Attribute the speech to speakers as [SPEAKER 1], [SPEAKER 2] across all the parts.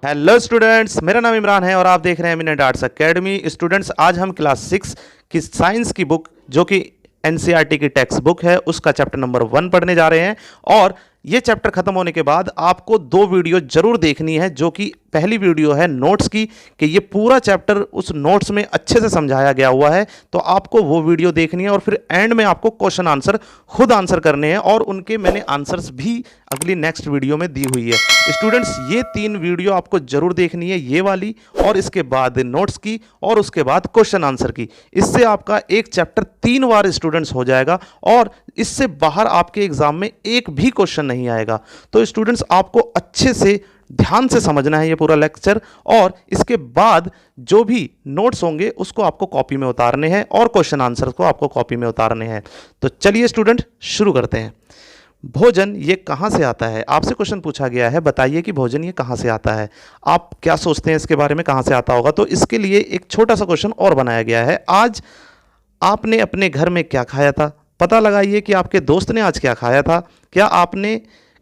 [SPEAKER 1] Hello students, मेरा नाम इमरान है और आप देख रहे हैं एमिनेंट आर्ट्स एकेडमी। स्टूडेंट्स, आज हम क्लास 6 की साइंस की बुक जो कि एनसीईआरटी की टेक्स्ट बुक है उसका चैप्टर नंबर 1 पढ़ने जा रहे हैं। और ये चैप्टर खत्म होने के बाद आपको 2 वीडियो जरूर देखनी है, जो कि पहली वीडियो है नोट्स की, कि ये पूरा चैप्टर उस नोट्स में अच्छे से समझाया गया हुआ है, तो आपको वो वीडियो देखनी है। और फिर एंड में आपको क्वेश्चन आंसर खुद आंसर करने हैं और उनके मैंने आंसर्स भी अगली नेक्स्ट वीडियो में दी हुई है। स्टूडेंट्स, ये 3 वीडियो आपको जरूर देखनी है, ये वाली और इसके बाद नोट्स की और उसके बाद क्वेश्चन आंसर की। इससे आपका एक चैप्टर 3 बार स्टूडेंट्स हो जाएगा और इससे बाहर आपके एग्जाम में एक भी क्वेश्चन नहीं आएगा। तो स्टूडेंट्स, आपको अच्छे से ध्यान से समझना है ये पूरा लेक्चर, और इसके बाद जो भी नोट्स होंगे उसको आपको कॉपी में उतारने हैं और क्वेश्चन आंसर को आपको कॉपी में उतारने हैं। तो चलिए स्टूडेंट, शुरू करते हैं। भोजन ये कहाँ से आता है? आपसे क्वेश्चन पूछा गया है, बताइए कि भोजन ये कहाँ से आता है। आप क्या सोचते हैं इसके बारे में, कहाँ से आता होगा? तो इसके लिए एक छोटा सा क्वेश्चन और बनाया गया है। आज आपने अपने घर में क्या खाया था? पता लगाइए कि आपके दोस्त ने आज क्या खाया था। क्या आपने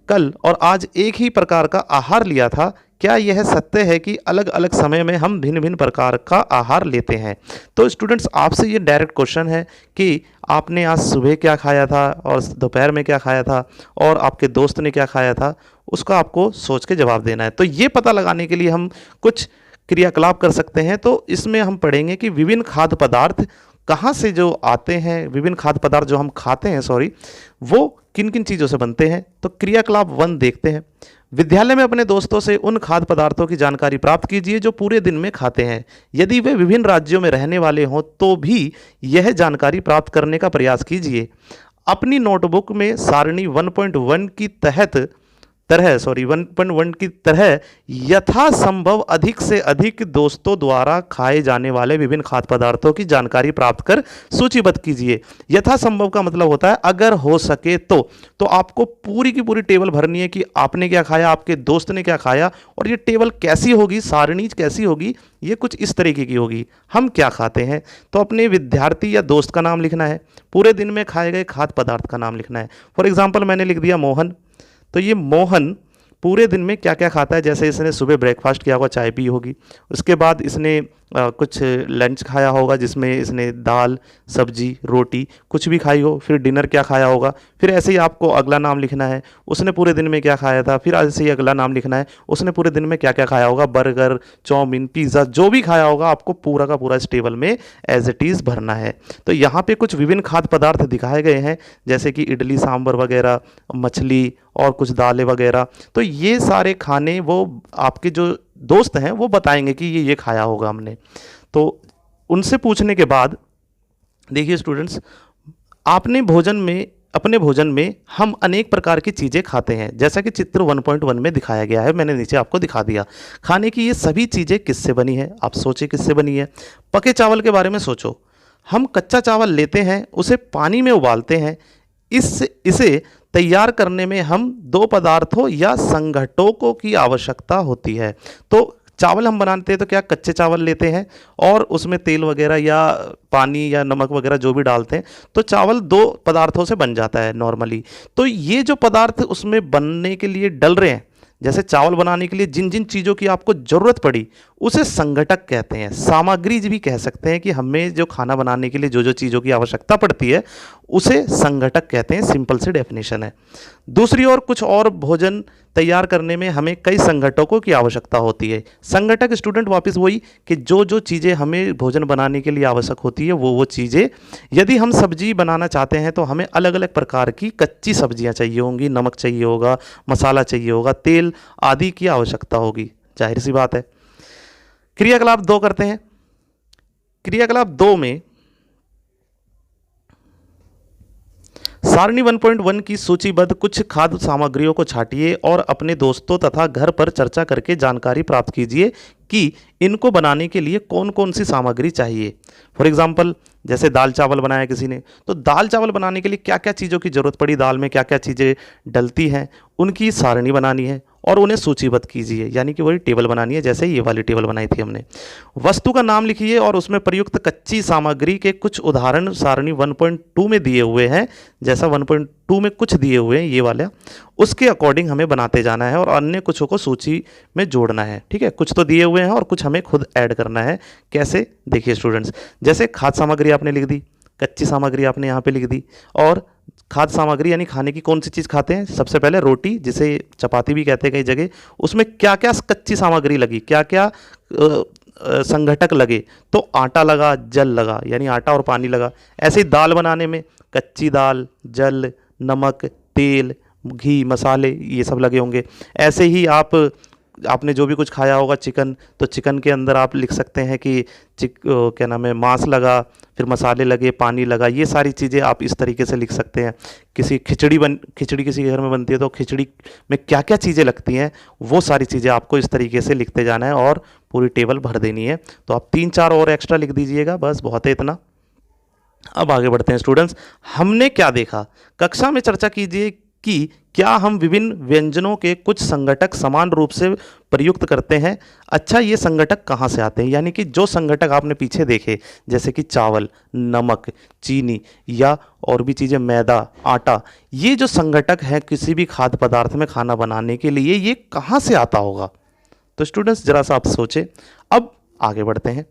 [SPEAKER 1] कल और आज एक ही प्रकार का आहार लिया था? क्या यह सत्य है कि अलग अलग समय में हम भिन्न भिन्न प्रकार का आहार लेते हैं? तो स्टूडेंट्स, आपसे ये डायरेक्ट क्वेश्चन है कि आपने आज सुबह क्या खाया था और दोपहर में क्या खाया था और आपके दोस्त ने क्या खाया था, उसका आपको सोच के जवाब देना है। तो ये पता लगाने के लिए हम कुछ क्रियाकलाप कर सकते हैं। तो इसमें हम पढ़ेंगे कि विभिन्न खाद्य पदार्थ कहाँ से जो आते हैं, विभिन्न खाद्य पदार्थ जो हम खाते हैं वो किन किन चीज़ों से बनते हैं। तो क्रियाकलाप 1 देखते हैं। विद्यालय में अपने दोस्तों से उन खाद्य पदार्थों की जानकारी प्राप्त कीजिए जो पूरे दिन में खाते हैं। यदि वे विभिन्न राज्यों में रहने वाले हों तो भी यह जानकारी प्राप्त करने का प्रयास कीजिए। अपनी नोटबुक में सारणी 1.1 की 1.1 की तरह यथासंभव अधिक से अधिक दोस्तों द्वारा खाए जाने वाले विभिन्न खाद्य पदार्थों की जानकारी प्राप्त कर सूचीबद्ध कीजिए। यथासंभव का मतलब होता है अगर हो सके तो आपको पूरी की पूरी टेबल भरनी है कि आपने क्या खाया, आपके दोस्त ने क्या खाया। और ये टेबल कैसी होगी, सारणी कैसी होगी, ये कुछ इस तरीके की होगी। हम क्या खाते हैं, तो अपने विद्यार्थी या दोस्त का नाम लिखना है। पूरे दिन में खाए गए खाद्य पदार्थ का नाम लिखना है। फॉर एग्जाम्पल, मैंने लिख दिया मोहन। तो ये मोहन पूरे दिन में क्या क्या खाता है, जैसे इसने सुबह ब्रेकफास्ट किया होगा, चाय पी होगी। उसके बाद इसने कुछ लंच खाया होगा जिसमें इसने दाल, सब्जी, रोटी कुछ भी खाई हो। फिर डिनर क्या खाया होगा। फिर ऐसे ही आपको अगला नाम लिखना है, उसने पूरे दिन में क्या खाया था। फिर ऐसे ही अगला नाम लिखना है, उसने पूरे दिन में क्या क्या खाया होगा। बर्गर, चाउमीन, पिज़्ज़ा, जो भी खाया होगा आपको पूरा का पूरा इस टेबल में एज इट इज़ भरना है। तो यहाँ पे कुछ विभिन्न खाद्य पदार्थ दिखाए गए हैं, जैसे कि इडली सांभर वगैरह, मछली और कुछ दालें वगैरह। तो ये सारे खाने वो आपके जो दोस्त हैं वो बताएंगे कि ये खाया होगा हमने। तो उनसे पूछने के बाद देखिए स्टूडेंट्स, अपने भोजन में हम अनेक प्रकार की चीज़ें खाते हैं, जैसा कि चित्र 1.1 में दिखाया गया है। मैंने नीचे आपको दिखा दिया। खाने की ये सभी चीज़ें किससे बनी है? आप सोचिए किससे बनी है। पके चावल के बारे में सोचो। हम कच्चा चावल लेते हैं, उसे पानी में उबालते हैं। इसे तैयार करने में हम 2 पदार्थों या संघटकों की आवश्यकता होती है। तो चावल हम बनाते हैं तो क्या कच्चे चावल लेते हैं और उसमें तेल वगैरह या पानी या नमक वगैरह जो भी डालते हैं, तो चावल 2 पदार्थों से बन जाता है नॉर्मली। तो ये जो पदार्थ उसमें बनने के लिए डल रहे हैं, जैसे चावल बनाने के लिए जिन जिन चीज़ों की आपको ज़रूरत पड़ी, उसे संघटक कहते हैं। सामग्री भी कह सकते हैं कि हमें जो खाना बनाने के लिए जो जो चीज़ों की आवश्यकता पड़ती है उसे संघटक कहते हैं। सिंपल सी डेफिनेशन है। दूसरी ओर कुछ और भोजन तैयार करने में हमें कई संघटकों की आवश्यकता होती है। संघटक स्टूडेंट वापस वही कि जो जो चीज़ें हमें भोजन बनाने के लिए आवश्यक होती है वो चीज़ें। यदि हम सब्जी बनाना चाहते हैं तो हमें अलग अलग प्रकार की कच्ची सब्जियां चाहिए होंगी, नमक चाहिए होगा, मसाला चाहिए होगा, तेल आदि की आवश्यकता होगी। जाहिर सी बात है। क्रियाकलाप 2 करते हैं। क्रियाकलाप 2 में सारणी 1.1 की सूचीबद्ध कुछ खाद्य सामग्रियों को छांटिए और अपने दोस्तों तथा घर पर चर्चा करके जानकारी प्राप्त कीजिए कि इनको बनाने के लिए कौन कौन सी सामग्री चाहिए। फॉर एग्जाम्पल, जैसे दाल चावल बनाया किसी ने, तो दाल चावल बनाने के लिए क्या क्या चीज़ों की ज़रूरत पड़ी, दाल में क्या क्या चीज़ें डलती हैं, उनकी सारणी बनानी है। और उन्हें सूचीबद्ध कीजिए, यानी कि वही टेबल बनानी है जैसे ये वाली टेबल बनाई थी हमने। वस्तु का नाम लिखिए और उसमें प्रयुक्त कच्ची सामग्री के कुछ उदाहरण सारणी 1.2 में दिए हुए हैं, जैसा 1.2 में कुछ दिए हुए हैं ये वाला, उसके अकॉर्डिंग हमें बनाते जाना है और अन्य कुछों को सूची में जोड़ना है। ठीक है, कुछ तो दिए हुए हैं और कुछ हमें खुद ऐड करना है। कैसे, देखिए स्टूडेंट्स, जैसे खाद्य सामग्री आपने लिख दी, कच्ची सामग्री आपने यहाँ पे लिख दी, और खाद्य सामग्री यानी खाने की कौन सी चीज़ खाते हैं, सबसे पहले रोटी, जिसे चपाती भी कहते हैं कई जगह, उसमें क्या क्या कच्ची सामग्री लगी, क्या क्या संघटक लगे, तो आटा लगा, जल लगा, यानी आटा और पानी लगा। ऐसे ही दाल बनाने में कच्ची दाल, जल, नमक, तेल, घी, मसाले, ये सब लगे होंगे। ऐसे ही आपने जो भी कुछ खाया होगा चिकन, तो चिकन के अंदर आप लिख सकते हैं कि क्या नाम है, मांस लगा, फिर मसाले लगे, पानी लगा, ये सारी चीज़ें आप इस तरीके से लिख सकते हैं। खिचड़ी किसी घर में बनती है तो खिचड़ी में क्या क्या चीज़ें लगती हैं, वो सारी चीज़ें आपको इस तरीके से लिखते जाना है और पूरी टेबल भर देनी है। तो आप 3-4 और एक्स्ट्रा लिख दीजिएगा, बस बहुत है इतना। अब आगे बढ़ते हैं स्टूडेंट्स, हमने क्या देखा, कक्षा में चर्चा कीजिए कि क्या हम विभिन्न व्यंजनों के कुछ संघटक समान रूप से प्रयुक्त करते हैं। अच्छा, ये संघटक कहाँ से आते हैं, यानी कि जो संघटक आपने पीछे देखे, जैसे कि चावल, नमक, चीनी या और भी चीज़ें, मैदा, आटा, ये जो संघटक हैं किसी भी खाद्य पदार्थ में खाना बनाने के लिए, ये कहाँ से आता होगा। तो स्टूडेंट्स ज़रा सा आप सोचें। अब आगे बढ़ते हैं।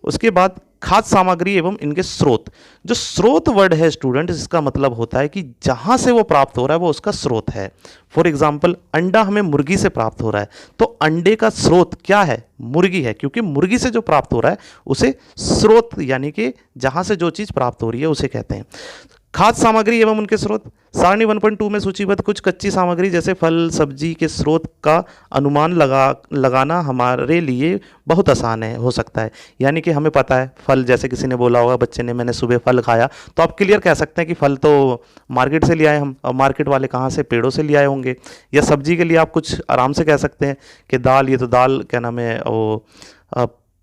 [SPEAKER 1] उसके बाद खाद्य सामग्री एवं इनके स्रोत। जो स्रोत वर्ड है स्टूडेंट, इसका मतलब होता है कि जहाँ से वो प्राप्त हो रहा है वो उसका स्रोत है। फॉर एग्जाम्पल, अंडा हमें मुर्गी से प्राप्त हो रहा है, तो अंडे का स्रोत क्या है, मुर्गी है, क्योंकि मुर्गी से जो प्राप्त हो रहा है उसे स्रोत, यानी कि जहाँ से जो चीज़ प्राप्त हो रही है उसे कहते हैं। खाद्य सामग्री एवं उनके स्रोत, सारणी 1.2 में सूचीबद्ध कुछ कच्ची सामग्री जैसे फल सब्जी के स्रोत का अनुमान लगाना हमारे लिए बहुत आसान हो सकता है। यानी कि हमें पता है फल, जैसे किसी ने बोला होगा बच्चे ने, मैंने सुबह फल खाया, तो आप क्लियर कह सकते हैं कि फल तो मार्केट से ले आए हम, और मार्केट वाले कहाँ से, पेड़ों से ले आए होंगे। या सब्जी के लिए आप कुछ आराम से कह सकते हैं कि दाल, ये तो दाल क्या नाम है, वो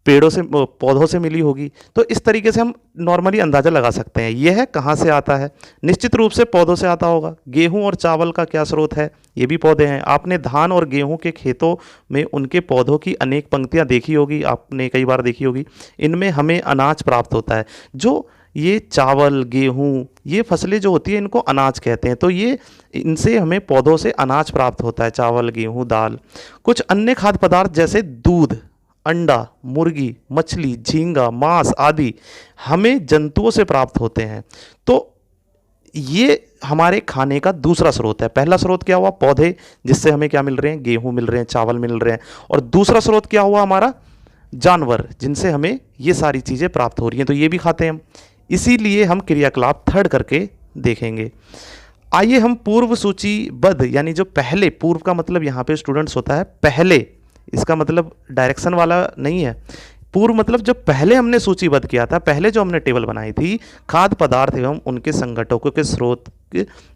[SPEAKER 1] पेड़ों से, पौधों से मिली होगी। तो इस तरीके से हम नॉर्मली अंदाज़ा लगा सकते हैं। यह है कहाँ से आता है, निश्चित रूप से पौधों से आता होगा। गेहूं और चावल का क्या स्रोत है, ये भी पौधे हैं। आपने धान और गेहूं के खेतों में उनके पौधों की अनेक पंक्तियां देखी होगी, आपने कई बार देखी होगी। इनमें हमें अनाज प्राप्त होता है। जो ये चावल, गेहूं, ये फसलें जो होती है इनको अनाज कहते हैं। तो ये इनसे हमें पौधों से अनाज प्राप्त होता है, चावल, गेहूं, दाल। कुछ अन्य खाद्य पदार्थ जैसे दूध, अंडा, मुर्गी, मछली, झींगा, मांस आदि हमें जंतुओं से प्राप्त होते हैं। तो ये हमारे खाने का दूसरा स्रोत है। पहला स्रोत क्या हुआ, पौधे, जिससे हमें क्या मिल रहे हैं, गेहूं मिल रहे हैं, चावल मिल रहे हैं। और दूसरा स्रोत क्या हुआ हमारा, जानवर, जिनसे हमें ये सारी चीज़ें प्राप्त हो रही हैं, तो ये भी खाते हैं हम। इसीलिए हम क्रियाकलाप थर्ड करके देखेंगे। आइए हम पूर्व सूचीबद्ध, यानी जो पहले, पूर्व का मतलब यहाँ पे स्टूडेंट्स होता है पहले, इसका मतलब डायरेक्शन वाला नहीं है। पूर्व मतलब जो पहले हमने सूचीबद्ध किया था, पहले जो हमने टेबल बनाई थी, खाद्य पदार्थ एवं उनके संघटकों के स्रोत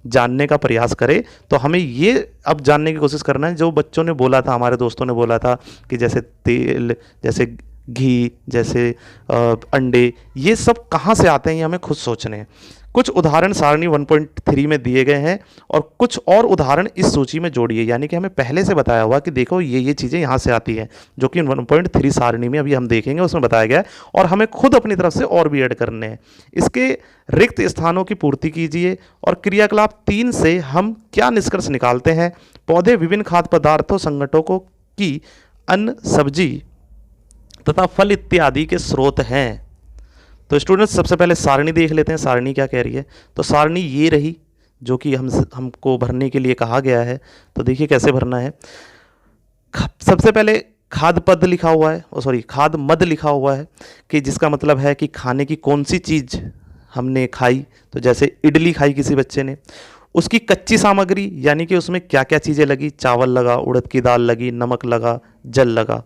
[SPEAKER 1] जानने का प्रयास करें। तो हमें ये अब जानने की कोशिश करना है, जो बच्चों ने बोला था, हमारे दोस्तों ने बोला था कि जैसे तेल, जैसे घी, जैसे अंडे, ये सब कहाँ से आते हैं, ये हमें खुद सोचने हैं। कुछ उदाहरण सारणी 1.3 में दिए गए हैं और कुछ और उदाहरण इस सूची में जोड़िए। यानी कि हमें पहले से बताया हुआ कि देखो ये चीज़ें यहाँ से आती हैं, जो कि 1.3 सारणी में अभी हम देखेंगे, उसमें बताया गया है, और हमें खुद अपनी तरफ से और भी ऐड करने हैं। इसके रिक्त स्थानों की पूर्ति कीजिए। और क्रियाकलाप 3 से हम क्या निष्कर्ष निकालते हैं, पौधे विभिन्न खाद्य पदार्थों, संघटकों की अन्न, सब्जी तथा फल इत्यादि के स्रोत हैं। तो स्टूडेंट्स सबसे पहले सारणी देख लेते हैं, सारणी क्या कह रही है। तो सारणी ये रही जो कि हमको भरने के लिए कहा गया है। तो देखिए कैसे भरना है। सबसे पहले खाद्य पद लिखा हुआ है, खाद्य मद लिखा हुआ है, कि जिसका मतलब है कि खाने की कौन सी चीज़ हमने खाई। तो जैसे इडली खाई किसी बच्चे ने, उसकी कच्ची सामग्री, यानी कि उसमें क्या क्या चीज़ें लगी, चावल लगा, उड़द की दाल लगी, नमक लगा, जल लगा।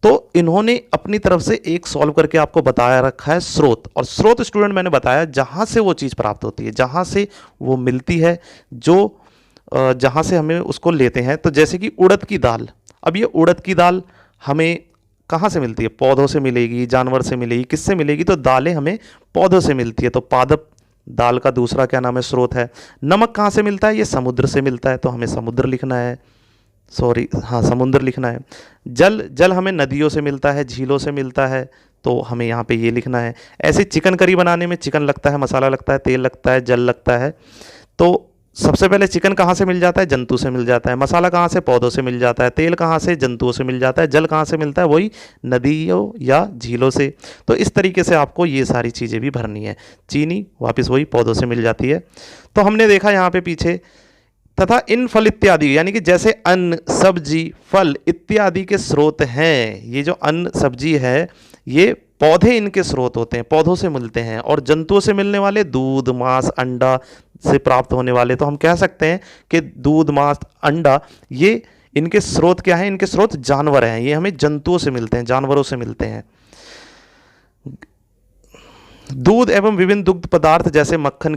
[SPEAKER 1] तो इन्होंने अपनी तरफ से एक सॉल्व करके आपको बताया रखा है स्रोत। और स्रोत स्टूडेंट मैंने बताया जहाँ से वो चीज़ प्राप्त होती है, जहाँ से वो मिलती है, जो जहाँ से हमें उसको लेते हैं। तो जैसे कि उड़द की दाल, अब ये उड़द की दाल हमें कहाँ से मिलती है, पौधों से मिलेगी, जानवर से मिलेगी, किससे मिलेगी, तो दालें हमें पौधों से मिलती है। तो पादप दाल का दूसरा क्या नाम है, स्रोत है। नमक कहाँ से मिलता है, ये समुद्र से मिलता है, तो हमें समुद्र लिखना है। सॉरी, हाँ समुद्र लिखना है। जल, जल हमें नदियों से मिलता है, झीलों से मिलता है, तो हमें यहाँ पे ये लिखना है। ऐसे चिकन करी बनाने में चिकन लगता है, मसाला लगता है, तेल लगता है, जल लगता है। तो सबसे पहले चिकन कहाँ से मिल जाता है? जंतु से मिल जाता है। मसाला कहाँ से? पौधों से मिल जाता है। तेल कहाँ से? जंतुओं से मिल जाता है। जल कहाँ से मिलता है? वही नदियों या झीलों से। तो इस तरीके से आपको ये सारी चीज़ें भी भरनी है। चीनी वापस वही पौधों से मिल जाती है। तो हमने देखा यहाँ पे पीछे, तथा इन फल इत्यादि, यानी कि जैसे अन्न, सब्जी, फल इत्यादि के स्रोत हैं। ये जो अन्न सब्जी है, ये पौधे इनके स्रोत होते हैं, पौधों से मिलते हैं। और जंतुओं से मिलने वाले दूध, मांस, अंडा से प्राप्त होने वाले, तो हम कह सकते हैं कि दूध, मांस, अंडा, ये इनके स्रोत क्या है? इनके स्रोत जानवर हैं। ये हमें जंतुओं से मिलते हैं, जानवरों से मिलते हैं। दूध एवं विभिन्न दुग्ध पदार्थ जैसे मक्खन,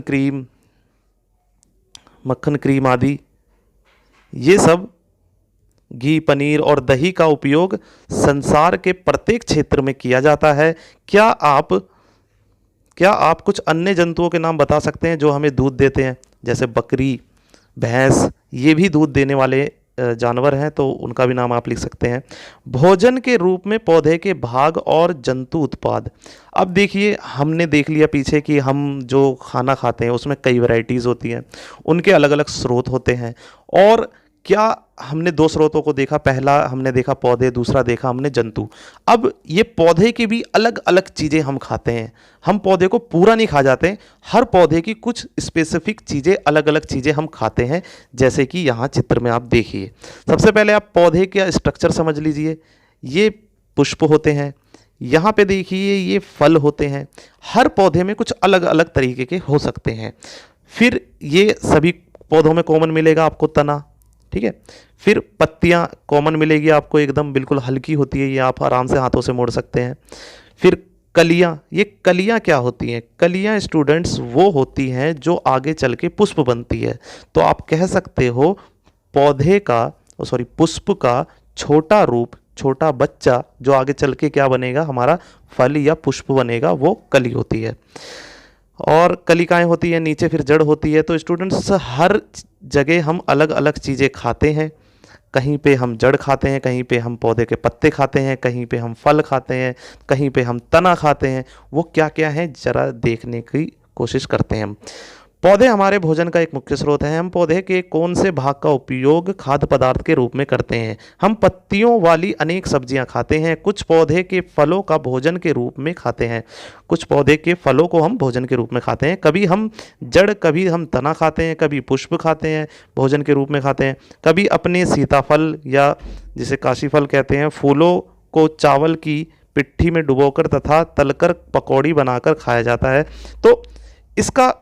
[SPEAKER 1] क्रीम आदि, ये सब, घी, पनीर और दही का उपयोग संसार के प्रत्येक क्षेत्र में किया जाता है। क्या आप कुछ अन्य जंतुओं के नाम बता सकते हैं जो हमें दूध देते हैं? जैसे बकरी, भैंस, ये भी दूध देने वाले जानवर हैं, तो उनका भी नाम आप लिख सकते हैं। भोजन के रूप में पौधे के भाग और जंतु उत्पाद। अब देखिए, हमने देख लिया पीछे कि हम जो खाना खाते हैं उसमें कई वैरायटीज़ होती हैं, उनके अलग अलग स्रोत होते हैं। और क्या हमने दो स्रोतों को देखा, पहला हमने देखा पौधे, दूसरा देखा हमने जंतु। अब ये पौधे की भी अलग अलग चीज़ें हम खाते हैं। हम पौधे को पूरा नहीं खा जाते, हर पौधे की कुछ स्पेसिफिक चीज़ें, अलग अलग चीज़ें हम खाते हैं। जैसे कि यहाँ चित्र में आप देखिए, सबसे पहले आप पौधे का स्ट्रक्चर समझ लीजिए। ये पुष्प होते हैं, यहाँ पे देखिए ये फल होते हैं। हर पौधे में कुछ अलग अलग तरीके के हो सकते हैं। फिर ये सभी पौधों में कॉमन मिलेगा आपको तना, ठीक है। फिर पत्तियां कॉमन मिलेगी आपको, एकदम बिल्कुल हल्की होती है, ये आप आराम से हाथों से मोड़ सकते हैं। फिर कलियां, ये कलियां क्या होती हैं? कलियां स्टूडेंट्स वो होती हैं जो आगे चल के पुष्प बनती है। तो आप कह सकते हो पौधे का, पुष्प का छोटा रूप, छोटा बच्चा जो आगे चल के क्या बनेगा? हमारा फल या पुष्प बनेगा, वो कली होती है। और कलिकाएं होती है नीचे, फिर जड़ होती है। तो स्टूडेंट्स हर जगह हम अलग अलग चीज़ें खाते हैं। कहीं पे हम जड़ खाते हैं, कहीं पे हम पौधे के पत्ते खाते हैं, कहीं पे हम फल खाते हैं, कहीं पे हम तना खाते हैं। वो क्या क्या है जरा देखने की कोशिश करते हैं हम। पौधे हमारे भोजन का एक मुख्य स्रोत है। हम पौधे के कौन से भाग का उपयोग खाद्य पदार्थ के रूप में करते हैं? हम पत्तियों वाली अनेक सब्जियां खाते हैं। कुछ पौधे के फलों का भोजन के रूप में खाते हैं। कुछ पौधे के फलों को हम भोजन के रूप में खाते हैं। कभी हम जड़, कभी हम तना खाते हैं, कभी पुष्प खाते हैं, भोजन के रूप में खाते हैं। कभी अपने सीताफल या जिसे काशी फल कहते हैं, फूलों को चावल की पिट्ठी में डुबोकर तथा तलकर पकौड़ी बनाकर खाया जाता है। तो इसका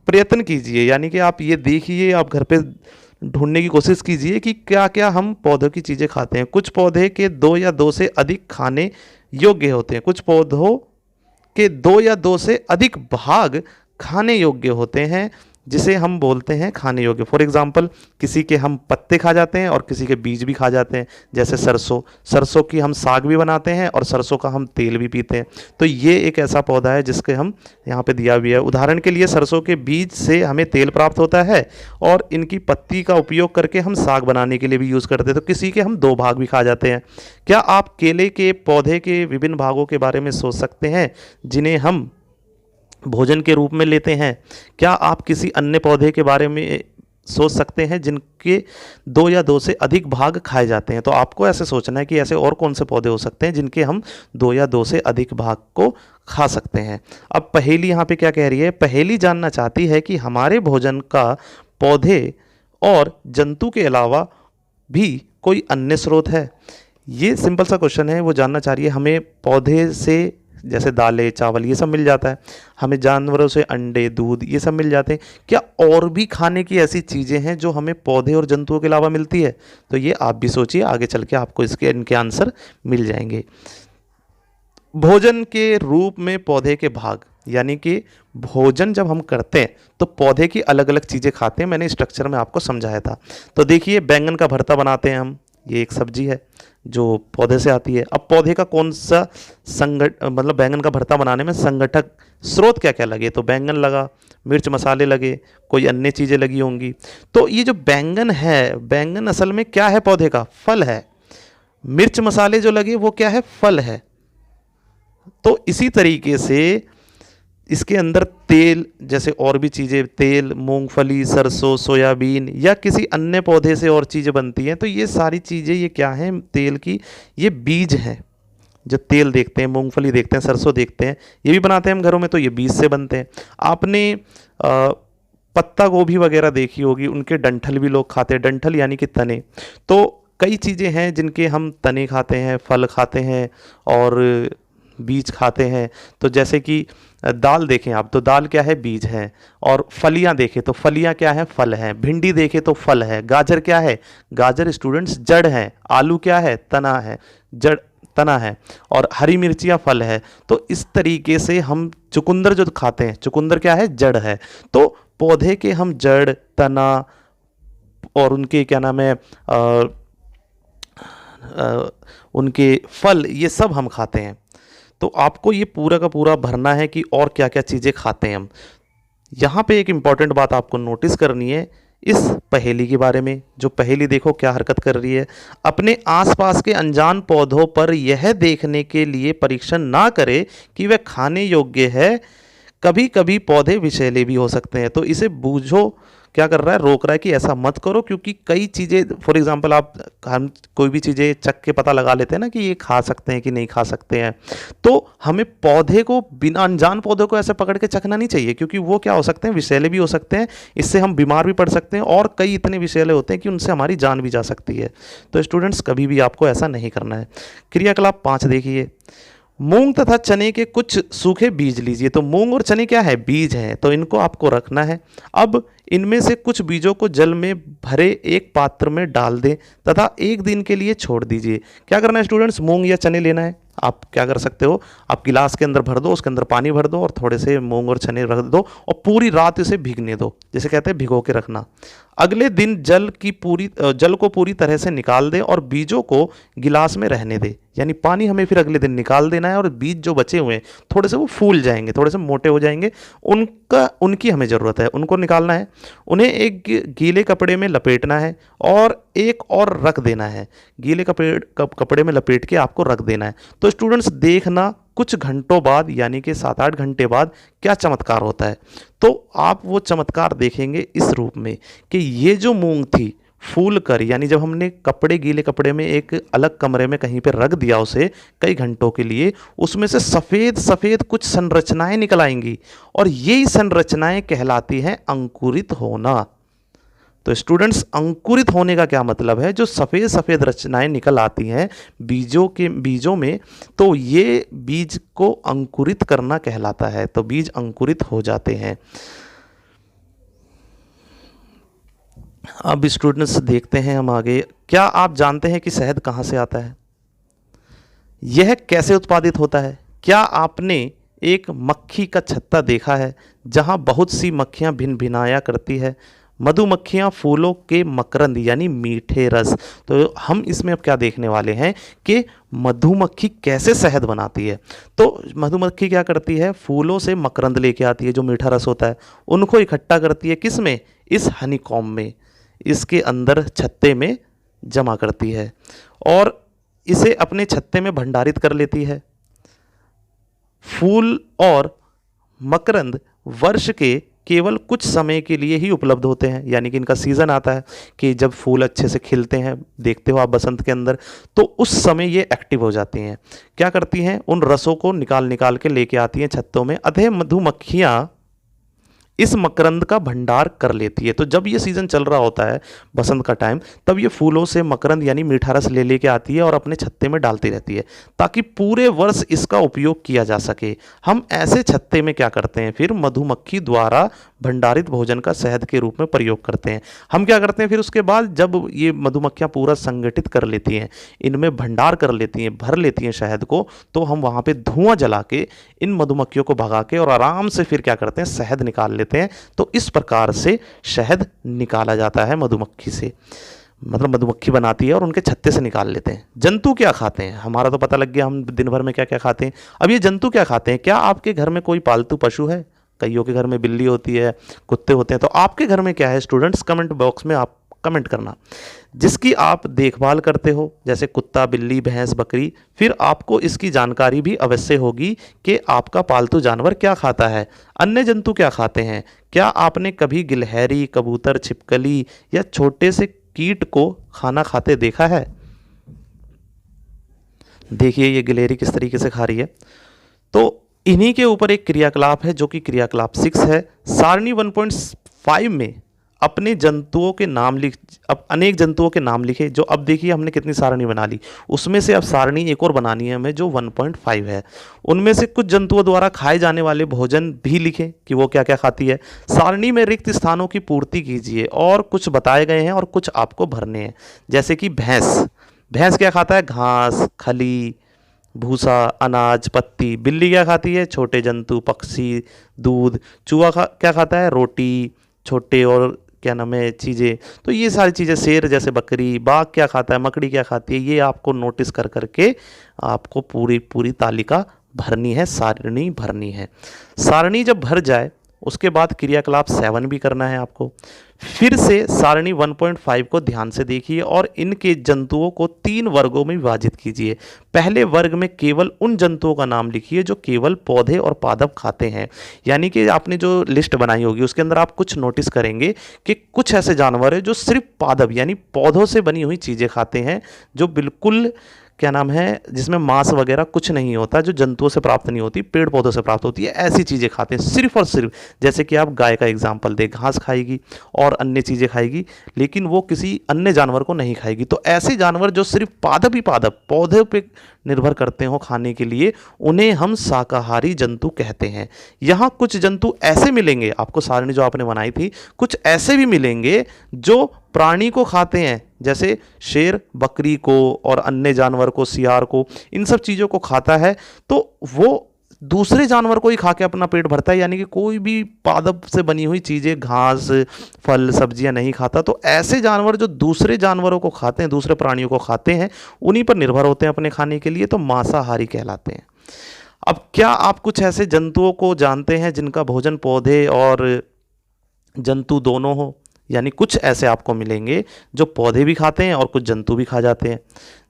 [SPEAKER 1] प्रयत्न कीजिए, यानी कि आप ये देखिए, आप घर पे ढूंढने की कोशिश कीजिए कि क्या क्या हम पौधों की चीज़ें खाते हैं। कुछ पौधे के दो या दो से अधिक खाने योग्य होते हैं, कुछ पौधों के दो या दो से अधिक भाग खाने योग्य होते हैं, जिसे हम बोलते हैं खाने योग्य। फॉर एग्जाम्पल, किसी के हम पत्ते खा जाते हैं और किसी के बीज भी खा जाते हैं। जैसे सरसों की हम साग भी बनाते हैं और सरसों का हम तेल भी पीते हैं। तो ये एक ऐसा पौधा है जिसके हम यहाँ पे दिया भी है। उदाहरण के लिए सरसों के बीज से हमें तेल प्राप्त होता है और इनकी पत्ती का उपयोग करके हम साग बनाने के लिए भी यूज़ करते हैं। तो किसी के हम दो भाग भी खा जाते हैं। क्या आप केले के पौधे के विभिन्न भागों के बारे में सोच सकते हैं जिन्हें हम भोजन के रूप में लेते हैं? क्या आप किसी अन्य पौधे के बारे में सोच सकते हैं जिनके दो या दो से अधिक भाग खाए जाते हैं? तो आपको ऐसे सोचना है कि ऐसे और कौन से पौधे हो सकते हैं जिनके हम दो या दो से अधिक भाग को खा सकते हैं। अब पहेली यहाँ पे क्या कह रही है? पहेली जानना चाहती है कि हमारे भोजन का पौधे और जंतु के अलावा भी कोई अन्य स्रोत है। ये सिंपल सा क्वेश्चन है, वो जानना चाह रही है। हमें पौधे से जैसे दालें, चावल, ये सब मिल जाता है। हमें जानवरों से अंडे, दूध, ये सब मिल जाते हैं। क्या और भी खाने की ऐसी चीज़ें हैं जो हमें पौधे और जंतुओं के अलावा मिलती है? तो ये आप भी सोचिए, आगे चल के आपको इनके आंसर मिल जाएंगे। भोजन के रूप में पौधे के भाग, यानी कि भोजन जब हम करते हैं तो पौधे की अलग अलग चीज़ें खाते हैं। मैंने स्ट्रक्चर में आपको समझाया था। तो देखिए, बैंगन का भरता बनाते हैं हम, ये एक सब्जी है। जो पौधे से आती है। अब पौधे का कौन सा मतलब बैंगन का भरता बनाने में संगठक स्रोत क्या क्या लगे, तो बैंगन लगा, मिर्च मसाले लगे, कोई अन्य चीज़ें लगी होंगी। तो ये जो बैंगन है, बैंगन असल में क्या है, पौधे का फल है। मिर्च मसाले जो लगे वो क्या है, फल है। तो इसी तरीके से इसके अंदर तेल जैसे और भी चीज़ें, तेल मूंगफली, सरसों, सोयाबीन या किसी अन्य पौधे से और चीज़ें बनती हैं, तो ये सारी चीज़ें ये क्या हैं, तेल की ये बीज हैं। जो तेल देखते हैं, मूंगफली देखते हैं, सरसों देखते हैं, ये भी बनाते हैं हम घरों में, तो ये बीज से बनते हैं। आपने पत्ता गोभी वगैरह देखी होगी, उनके डंठल भी लोग खाते हैं, डंठल यानी कि तने। तो कई चीज़ें हैं जिनके हम तने खाते हैं, फल खाते हैं और बीज खाते हैं। तो जैसे कि दाल देखें आप, तो दाल क्या है, बीज है। और फलियां देखें तो फलियां क्या है, फल है। भिंडी देखें तो फल है। गाजर क्या है, गाजर स्टूडेंट्स जड़ है। आलू क्या है, तना है, जड़ तना है। और हरी मिर्चियाँ फल है। तो इस तरीके से हम चुकंदर जो खाते हैं, चुकंदर क्या है, जड़ है। तो पौधे के हम जड़, तना और उनके क्या नाम है उनके फल, ये सब हम खाते हैं। तो आपको ये पूरा का पूरा भरना है कि और क्या क्या चीज़ें खाते हैं हम। यहाँ पे एक इम्पॉर्टेंट बात आपको नोटिस करनी है इस पहेली के बारे में। जो पहेली देखो क्या हरकत कर रही है, अपने आसपास के अनजान पौधों पर यह देखने के लिए परीक्षण ना करे कि वह खाने योग्य है, कभी कभी पौधे विषैले भी हो सकते हैं। तो इसे बूझो क्या कर रहा है, रोक रहा है कि ऐसा मत करो, क्योंकि कई चीज़ें, फॉर एग्जांपल हम कोई भी चीज़ें चख के पता लगा लेते हैं ना कि ये खा सकते हैं कि नहीं खा सकते हैं। तो हमें पौधे को, बिना अनजान पौधे को ऐसे पकड़ के चखना नहीं चाहिए, क्योंकि वो क्या हो सकते हैं, विषैले भी हो सकते हैं। इससे हम बीमार भी पड़ सकते हैं और कई इतने विषैले होते हैं कि उनसे हमारी जान भी जा सकती है। तो स्टूडेंट्स कभी भी आपको ऐसा नहीं करना है। क्रियाकलाप 5 देखिए, मूंग तथा चने के कुछ सूखे बीज लीजिए। तो मूंग और चने क्या है, बीज हैं, तो इनको आपको रखना है। अब इनमें से कुछ बीजों को जल में भरे एक पात्र में डाल दें तथा 1 दिन के लिए छोड़ दीजिए। क्या करना है स्टूडेंट्स, मूंग या चने लेना है। आप क्या कर सकते हो, आप गिलास के अंदर भर दो, उसके अंदर पानी भर दो और थोड़े से मूंग और चने रख दो और पूरी रात इसे भीगने दो, जिसे कहते हैं भिगो के रखना। अगले दिन जल को पूरी तरह से निकाल दें और बीजों को गिलास में रहने दें। यानी पानी हमें फिर अगले दिन निकाल देना है और बीज जो बचे हुए हैं थोड़े से वो फूल जाएंगे, थोड़े से मोटे हो जाएंगे, उनकी हमें ज़रूरत है, उनको निकालना है। उन्हें एक गीले कपड़े में लपेटना है और एक और रख देना है। गीले कपड़े में लपेट के आपको रख देना है। तो स्टूडेंट्स देखना कुछ घंटों बाद, यानी कि 7-8 घंटे बाद क्या चमत्कार होता है। तो आप वो चमत्कार देखेंगे इस रूप में कि ये जो मूंग थी फूल कर, यानी जब हमने गीले कपड़े में एक अलग कमरे में कहीं पे रख दिया उसे कई घंटों के लिए, उसमें से सफ़ेद सफ़ेद कुछ संरचनाएं निकल आएंगी और यही संरचनाएं कहलाती हैं अंकुरित होना। तो स्टूडेंट्स, अंकुरित होने का क्या मतलब है, जो सफ़ेद सफ़ेद रचनाएं निकल आती हैं बीजों में, तो ये बीज को अंकुरित करना कहलाता है। तो बीज अंकुरित हो जाते हैं। अब स्टूडेंट्स देखते हैं हम आगे। क्या आप जानते हैं कि शहद कहाँ से आता है, यह कैसे उत्पादित होता है? क्या आपने एक मक्खी का छत्ता देखा है जहाँ बहुत सी मक्खियाँ भिन भिनाया करती है? मधुमक्खियाँ फूलों के मकरंद यानी मीठे रस। तो हम इसमें अब क्या देखने वाले हैं कि मधुमक्खी कैसे शहद बनाती है। तो मधुमक्खी क्या करती है, फूलों से मकरंद लेके आती है, जो मीठा रस होता है, उनको इकट्ठा करती है किस में, इस हनीकॉम्ब में, इसके अंदर छत्ते में जमा करती है और इसे अपने छत्ते में भंडारित कर लेती है। फूल और मकरंद वर्ष के केवल कुछ समय के लिए ही उपलब्ध होते हैं, यानी कि इनका सीज़न आता है कि जब फूल अच्छे से खिलते हैं, देखते हो आप बसंत के अंदर, तो उस समय ये एक्टिव हो जाती हैं। क्या करती हैं, उन रसों को निकाल के लेके आती हैं छत्तों में। अतः मधुमक्खियाँ इस मकरंद का भंडार कर लेती है। तो जब ये सीज़न चल रहा होता है बसंत का टाइम, तब ये फूलों से मकरंद यानी मीठा रस ले लेके आती है और अपने छत्ते में डालती रहती है ताकि पूरे वर्ष इसका उपयोग किया जा सके। हम ऐसे छत्ते में क्या करते हैं, फिर मधुमक्खी द्वारा भंडारित भोजन का शहद के रूप में प्रयोग करते हैं। हम क्या करते हैं फिर उसके बाद, जब ये मधुमक्खियाँ पूरा संगठित कर लेती हैं, इनमें भंडार कर लेती हैं, भर लेती हैं शहद को, तो हम वहाँ पे धुआं जला के इन मधुमक्खियों को भगा के और आराम से फिर क्या करते हैं, शहद निकाल लेते हैं। तो इस प्रकार से शहद निकाला जाता है मधुमक्खी से। मतलब मधुमक्खी बनाती है और उनके छत्ते से निकाल लेते हैं। जंतु क्या खाते हैं, हमारा तो पता लग गया हम दिन भर में क्या क्या खाते हैं। अब ये जंतु क्या खाते हैं? क्या आपके घर में कोई पालतू पशु है? कईयों के घर में बिल्ली होती है, कुत्ते होते हैं, तो आपके घर में क्या है स्टूडेंट्स? कमेंट बॉक्स में आप कमेंट करना। जिसकी आप देखभाल करते हो, जैसे कुत्ता, बिल्ली, भैंस, बकरी, फिर आपको इसकी जानकारी भी अवश्य होगी कि आपका पालतू जानवर क्या खाता है, अन्य जंतु क्या खाते हैं। क्या आपने कभी गिलहरी, कबूतर, छिपकली या छोटे से कीट को खाना खाते देखा है? देखिए ये गिलहरी किस तरीके से खा रही है। तो इन्हीं के ऊपर एक क्रियाकलाप है जो कि क्रियाकलाप 6 है। सारणी 1.5 में अपने जंतुओं के नाम अब अनेक जंतुओं के नाम लिखे। जो अब देखिए हमने कितनी सारणी बना ली, उसमें से अब सारणी एक और बनानी है हमें जो 1.5 है। उनमें से कुछ जंतुओं द्वारा खाए जाने वाले भोजन भी लिखें कि वो क्या क्या खाती है। सारणी में रिक्त स्थानों की पूर्ति कीजिए और कुछ बताए गए हैं और कुछ आपको भरने हैं। जैसे कि भैंस, भैंस क्या खाता है? घास, खली, भूसा, अनाज, पत्ती। बिल्ली क्या खाती है? छोटे जंतु, पक्षी, दूध। चूहा क्या खाता है? रोटी, छोटे और क्या नाम है चीज़ें। तो ये सारी चीज़ें, शेर जैसे बकरी। बाघ क्या खाता है? मकड़ी क्या खाती है? ये आपको नोटिस कर करके आपको पूरी पूरी तालिका भरनी है, सारणी भरनी है। सारणी जब भर जाए उसके बाद क्रियाकलाप 7 भी करना है आपको। फिर से सारणी 1.5 को ध्यान से देखिए और इनके जंतुओं को 3 वर्गों में विभाजित कीजिए। पहले वर्ग में केवल उन जंतुओं का नाम लिखिए जो केवल पौधे और पादप खाते हैं। यानी कि आपने जो लिस्ट बनाई होगी उसके अंदर आप कुछ नोटिस करेंगे कि कुछ ऐसे जानवर हैं जो सिर्फ पादप यानी पौधों से बनी हुई चीज़ें खाते हैं, जो बिल्कुल क्या नाम है जिसमें मांस वगैरह कुछ नहीं होता, जो जंतुओं से प्राप्त नहीं होती, पेड़ पौधों से प्राप्त होती है, ऐसी चीज़ें खाते हैं सिर्फ और सिर्फ। जैसे कि आप गाय का एग्जाम्पल दें, घास खाएगी और अन्य चीज़ें खाएगी, लेकिन वो किसी अन्य जानवर को नहीं खाएगी। तो ऐसे जानवर जो सिर्फ पादप ही पादप पौधे पे निर्भर करते हो खाने के लिए, उन्हें हम शाकाहारी जंतु कहते हैं। यहाँ कुछ जंतु ऐसे मिलेंगे आपको, सारणी जो आपने बनाई थी, कुछ ऐसे भी मिलेंगे जो प्राणी को खाते हैं, जैसे शेर बकरी को और अन्य जानवर को, सियार को, इन सब चीज़ों को खाता है। तो वो दूसरे जानवर को ही खा के अपना पेट भरता है, यानी कि कोई भी पादप से बनी हुई चीज़ें, घास, फल, सब्जियां नहीं खाता। तो ऐसे जानवर जो दूसरे जानवरों को खाते हैं, दूसरे प्राणियों को खाते हैं, उन्हीं पर निर्भर होते हैं अपने खाने के लिए, तो मांसाहारी कहलाते हैं। अब क्या आप कुछ ऐसे जंतुओं को जानते हैं जिनका भोजन पौधे और जंतु दोनों हो? यानी कुछ ऐसे आपको मिलेंगे जो पौधे भी खाते हैं और कुछ जंतु भी खा जाते हैं,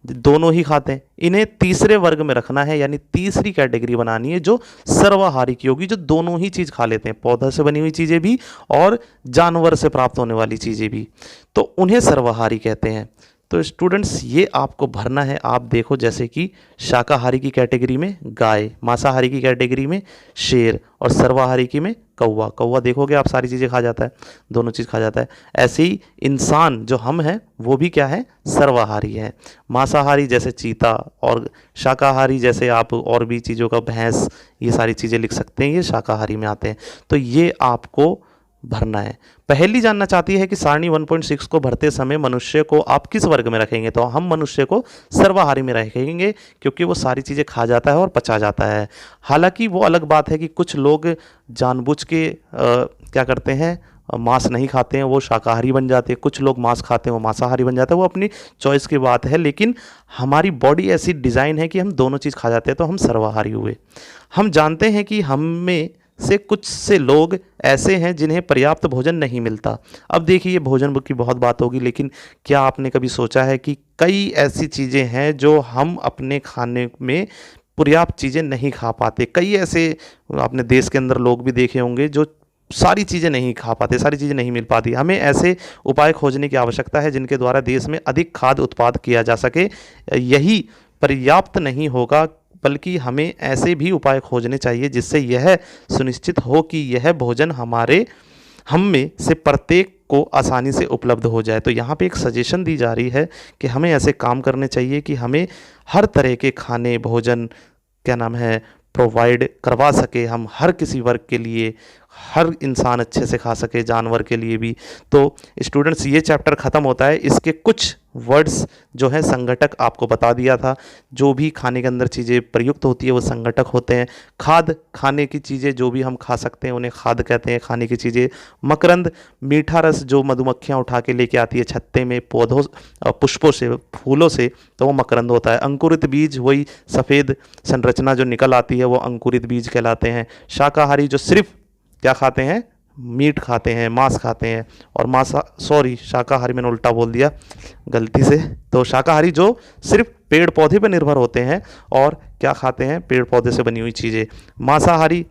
[SPEAKER 1] दोनों ही खाते हैं। इन्हें तीसरे वर्ग में रखना है, यानी तीसरी कैटेगरी बनानी है जो सर्वाहारी की होगी, जो दोनों ही चीज़ खा लेते हैं, पौधा से बनी हुई चीज़ें भी और जानवर से प्राप्त होने वाली चीज़ें भी, तो उन्हें सर्वाहारी कहते हैं। तो स्टूडेंट्स ये आपको भरना है। आप देखो जैसे कि शाकाहारी की कैटेगरी में गाय, मांसाहारी की कैटेगरी में शेर और सर्वाहारी की में कौवा। कौवा देखोगे आप सारी चीज़ें खा जाता है, दोनों चीज़ खा जाता है। ऐसे ही इंसान जो हम हैं वो भी क्या है? सर्वाहारी है। मांसाहारी जैसे चीता और शाकाहारी जैसे आप और भी चीज़ों का भैंस, ये सारी चीज़ें लिख सकते हैं, ये शाकाहारी में आते हैं। तो ये आपको भरना है। पहली जानना चाहती है कि सारणी 1.6 को भरते समय मनुष्य को आप किस वर्ग में रखेंगे? तो हम मनुष्य को सर्वाहारी में रखेंगे, क्योंकि वो सारी चीज़ें खा जाता है और पचा जाता है। हालांकि वो अलग बात है कि कुछ लोग जानबूझ के क्या करते हैं, मांस नहीं खाते हैं, वो शाकाहारी बन जाते हैं। कुछ लोग मांस खाते हैं, वो मांसाहारी बन जाते हैं। वो अपनी चॉइस की बात है, लेकिन हमारी बॉडी ऐसी डिज़ाइन है कि हम दोनों चीज़ खा जाते हैं, तो हम सर्वाहारी हुए। हम जानते हैं कि हम में से कुछ से लोग ऐसे हैं जिन्हें पर्याप्त भोजन नहीं मिलता। अब देखिए भोजन की बहुत बात होगी, लेकिन क्या आपने कभी सोचा है कि कई ऐसी चीज़ें हैं जो हम अपने खाने में पर्याप्त चीज़ें नहीं खा पाते। कई ऐसे आपने देश के अंदर लोग भी देखे होंगे जो सारी चीज़ें नहीं खा पाते, सारी चीज़ें नहीं मिल पाती। हमें ऐसे उपाय खोजने की आवश्यकता है जिनके द्वारा देश में अधिक खाद्य उत्पाद किया जा सके। यही पर्याप्त नहीं होगा, बल्कि हमें ऐसे भी उपाय खोजने चाहिए जिससे यह सुनिश्चित हो कि यह भोजन हम में से प्रत्येक को आसानी से उपलब्ध हो जाए। तो यहाँ पे एक सजेशन दी जा रही है कि हमें ऐसे काम करने चाहिए कि हमें हर तरह के खाने, भोजन क्या नाम है प्रोवाइड करवा सके, हम हर किसी वर्ग के लिए, हर इंसान अच्छे से खा सके, जानवर के लिए भी। तो स्टूडेंट्स ये चैप्टर ख़त्म होता है, इसके कुछ वर्ड्स जो है संघटक आपको बता दिया था। जो भी खाने के अंदर चीज़ें प्रयुक्त होती है वो संघटक होते हैं। खाद, खाने की चीज़ें जो भी हम खा सकते हैं उन्हें खाद कहते हैं, खाने की चीज़ें। मकरंद, मीठा रस जो मधुमक्खियाँ उठा के लेके आती है छत्ते में पौधों पुष्पों से, फूलों से, तो वो मकरंद होता है। अंकुरित बीज, वही सफ़ेद संरचना जो निकल आती है वो अंकुरित बीज कहलाते हैं। शाकाहारी जो सिर्फ क्या खाते हैं, मीट खाते हैं, मांस खाते हैं। और शाकाहारी मैंने उल्टा बोल दिया गलती से। तो शाकाहारी जो सिर्फ पेड़ पौधे पर निर्भर होते हैं और क्या खाते हैं, पेड़ पौधे से बनी हुई चीज़ें। मांसाहारी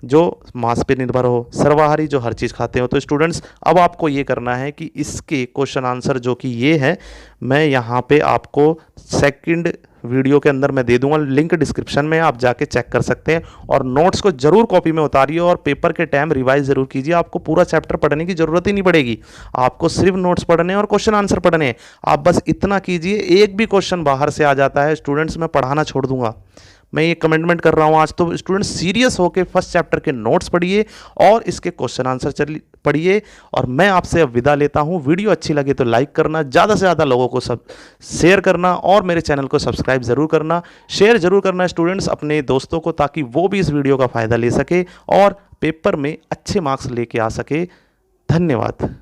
[SPEAKER 1] जो मांस पे निर्भर हो। सर्वाहारी जो हर चीज़ खाते हो। तो स्टूडेंट्स अब आपको ये करना है कि इसके क्वेश्चन आंसर जो कि ये है, मैं यहाँ पे आपको सेकंड वीडियो के अंदर मैं दे दूंगा, लिंक डिस्क्रिप्शन में, आप जाके चेक कर सकते हैं। और नोट्स को जरूर कॉपी में उतारिए और पेपर के टाइम रिवाइज जरूर कीजिए। आपको पूरा चैप्टर पढ़ने की जरूरत ही नहीं पड़ेगी, आपको सिर्फ नोट्स पढ़ने और क्वेश्चन आंसर पढ़ने हैं। आप बस इतना कीजिए, एक भी क्वेश्चन बाहर से आ जाता है स्टूडेंट्स, मैं पढ़ाना छोड़ दूंगा। मैं ये कमिटमेंट कर रहा हूँ आज। तो स्टूडेंट्स सीरियस होकर फर्स्ट चैप्टर के नोट्स पढ़िए और इसके क्वेश्चन आंसर पढ़िए। और मैं आपसे अब विदा लेता हूँ। वीडियो अच्छी लगे तो लाइक करना, ज़्यादा से ज़्यादा लोगों को सब शेयर करना और मेरे चैनल को सब्सक्राइब ज़रूर करना, शेयर ज़रूर करना स्टूडेंट्स अपने दोस्तों को, ताकि वो भी इस वीडियो का फ़ायदा ले सके और पेपर में अच्छे मार्क्स लेके आ सके। धन्यवाद।